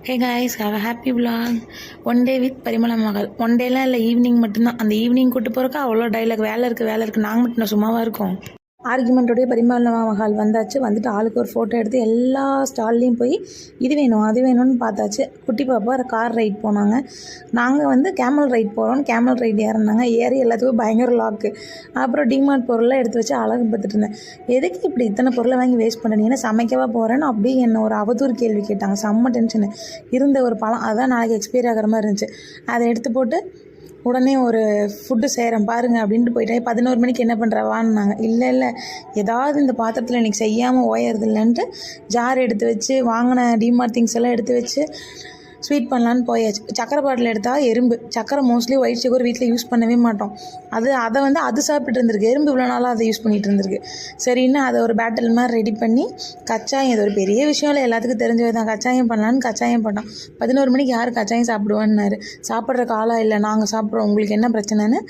Hey guys, have a happy vlog. One day with பரிமள மகள். One டேலாம் இல்லை, evening மட்டும்தான். அந்த ஈவினிங் கூட்டு போகிறக்கா அவ்வளோ டைலாக், வேலை இருக்குது நாங்கள் மட்டும் சும்மாவாக இருக்கோம். ஆர்குமெண்ட்டோடைய பரிமள மகள் வந்தாச்சு. வந்துட்டு ஆளுக்கு ஒரு ஃபோட்டோ எடுத்து எல்லா ஸ்டால்லையும் போய் இது வேணும் அது வேணும்னு பார்த்தாச்சு. குட்டி பாப்பா கார் ரைட் போனாங்க. நாங்கள் வந்து கேமல் ரைட் போகிறோம். கேமல் ரைட் ஏறினாங்க. ஏறி எல்லாத்துக்கும் பயங்கர லாக்கு. அப்புறம் டிமார்ட் பொருளெலாம் எடுத்து வச்சு அழகு பார்த்துட்டு இருந்தேன். எதுக்கு இப்படி இத்தனை பொருளை வாங்கி வேஸ்ட் பண்ணுறீங்கன்னா, சமைக்கவா போகிறேன்னு அப்படியே என்ன ஒரு அவதூறு கேள்வி கேட்டாங்க. செம்ம டென்ஷனு. இருந்த ஒரு பழம் அதான் நாளைக்கு எக்ஸ்பைரி ஆகிற மாதிரி இருந்துச்சு. அதை எடுத்து போட்டு உடனே ஒரு ஃபுட்டு செய்கிறேன் பாருங்கள் அப்படின்ட்டு போயிட்டேன். 11 மணிக்கு என்ன பண்ணுறவான்னாங்க. இல்லை ஏதாவது இந்த பாத்திரத்தில் இன்றைக்கி செய்யாமல் ஓயறது இல்லைன்ட்டு ஜார் எடுத்து வச்சு வாங்கின டிமார்ட் திங்ஸ் எல்லாம் எடுத்து வச்சு ஸ்வீட் பண்ணலான்னு போயாச்சு. சக்கரை பாட்டில் எடுத்தால் எறும்பு. சக்கரை மோஸ்ட்லி ஒயிட் சுகர் வீட்டில் யூஸ் பண்ணவே மாட்டோம். அதை சாப்பிட்டு இருந்திருக்கு. எறும்பு இவ்வளோ நாளாக அதை யூஸ் பண்ணிகிட்டு இருந்திருக்கு. சரின்னு அதை ஒரு பேட்டில் மாதிரி ரெடி பண்ணி கச்சாயம், இது ஒரு பெரிய விஷயம் இல்லை, எல்லாத்துக்கும் தெரிஞ்சது தான். கச்சாயம் பண்ணலான்னு கச்சாயம் பண்ணோம். 11 மணிக்கு யார் கச்சாயம் சாப்பிடுவான்னாரு. சாப்பிட்ற காலம் இல்லை, நாங்கள் சாப்பிட்றோம், உங்களுக்கு என்ன பிரச்சனைன்னு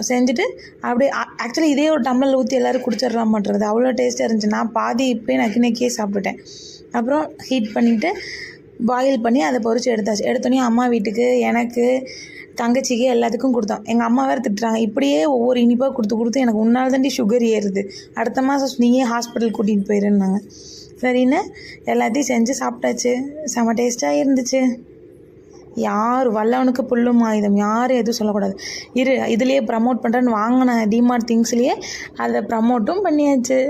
செஞ்சுட்டு அப்படியே ஆக்சுவலி இதே ஒரு டம்ளரில் ஊற்றி எல்லோரும் குடிச்சிடலாம் மாட்டுறது. அவ்வளோ டேஸ்ட்டாக இருந்துச்சு. நான் பாதி இப்போயே நக்கினக்கியே சாப்பிட்டுட்டேன். அப்புறம் ஹீட் பண்ணிவிட்டு பாயில் பண்ணி அதை பொரிச்சு எடுத்தாச்சு. எடுத்தோடனே அம்மா வீட்டுக்கு, எனக்கு, தங்கச்சிக்கு எல்லாத்துக்கும் கொடுத்தோம். எங்கள் அம்மா வேறு திட்டுறாங்க, இப்படியே ஒவ்வொரு இனிப்பாக கொடுத்து எனக்கு உன்னால் தாண்டி சுகர் ஏறுது, அடுத்த மாதம் நீயே ஹாஸ்பிட்டல் கூட்டிகிட்டு போயிருந்தாங்க. சரின்னு எல்லாத்தையும் செஞ்சு சாப்பிட்டாச்சு. செம்ம டேஸ்ட்டாக இருந்துச்சு. யார் வல்லவனுக்கு புல்லும் ஆயுதம், யாரும் எதுவும் சொல்லக்கூடாது. இதுலேயே ப்ரமோட் பண்ணுறேன்னு வாங்கின டிமார்ட் திங்ஸ்லேயே அதை ப்ரமோட்டும் பண்ணியாச்சு.